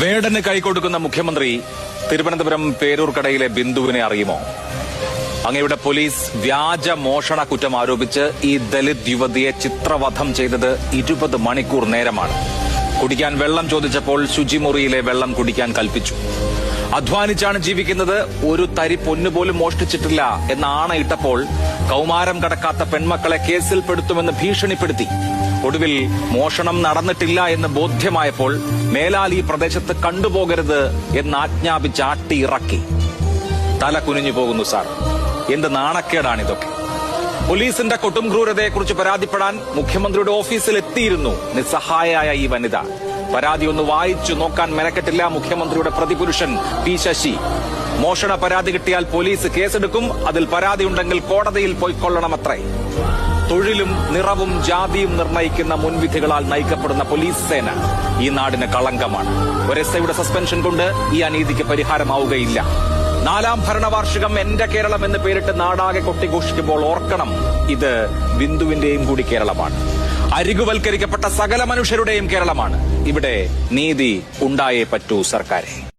വേടന് കൈകൊടുക്കുന്ന മുഖ്യമന്ത്രി തിരുവനന്തപുരം പേരൂർക്കടയിലെ ബിന്ദുവിനെ അറിയുമോ? അങ്ങയുടെ പോലീസ് വ്യാജ മോഷണ കുറ്റം ആരോപിച്ച് ഈ ദലിത് യുവതിയെ ചിത്രവധം ചെയ്തത് 20 മണിക്കൂർ നേരമാണ്. കുടിക്കാൻ വെള്ളം ചോദിച്ചപ്പോൾ ശുചിമുറിയിലെ വെള്ളം കുടിക്കാൻ കൽപ്പിച്ചു. അധ്വാനിച്ചാണ് ജീവിക്കുന്നത്, ഒരു തരി പൊന്നുപോലും മോഷ്ടിച്ചിട്ടില്ല എന്ന ആണയിട്ടപ്പോൾ കൌമാരം കടക്കാത്ത പെൺമക്കളെ കേസിൽപ്പെടുത്തുമെന്ന് ഭീഷണിപ്പെടുത്തി. ഒടുവിൽ മോഷണം നടന്നിട്ടില്ല എന്ന് ബോധ്യമായപ്പോൾ മേലാൽ ഈ പ്രദേശത്ത് കണ്ടുപോകരുത് എന്ന് ആജ്ഞാപിച്ച് ആട്ടിയിറക്കി. തല കുനിഞ്ഞു പോകുന്നു സാർ. എന്ത് നാണക്കേടാണിതൊക്കെ. പോലീസിന്റെ കൊടും ക്രൂരതയെക്കുറിച്ച് പരാതിപ്പെടാൻ മുഖ്യമന്ത്രിയുടെ ഓഫീസിൽ എത്തിയിരുന്നു നിസ്സഹായയായ ഈ വനിത. പരാതി ഒന്ന് വായിച്ചു നോക്കാൻ മെനക്കെട്ടില്ല മുഖ്യമന്ത്രിയുടെ പ്രതിപുരുഷൻ പി ശശി. മോഷണ പരാതി കിട്ടിയാൽ പോലീസ് കേസെടുക്കും, അതിൽ പരാതിയുണ്ടെങ്കിൽ കോടതിയിൽ പോയിക്കൊള്ളണമത്രേ. തൊഴിലും നിറവും ജാതിയും നിർണയിക്കുന്ന മുൻവിധികളാൽ നയിക്കപ്പെടുന്ന പോലീസ് സേന ഈ നാടിന് കളങ്കമാണ്. ഒരു എസ്ഐയുടെ സസ്പെൻഷൻ കൊണ്ട് ഈ അനീതിക്ക് പരിഹാരമാവുകയില്ല. 4ാം ഭരണവാർഷികം എന്റെ കേരളം എന്ന് പേരിട്ട് നാടാകെ കൊട്ടിഘോഷിക്കുമ്പോൾ ഓർക്കണം, ഇത് ബിന്ദുവിന്റെയും കൂടി കേരളമാണ്. അരികുവൽക്കരിക്കപ്പെട്ട സകല മനുഷ്യരുടെയും കേരളമാണ്. ഇവിടെ നീതി ഉണ്ടായേ പറ്റൂ സർക്കാരെ.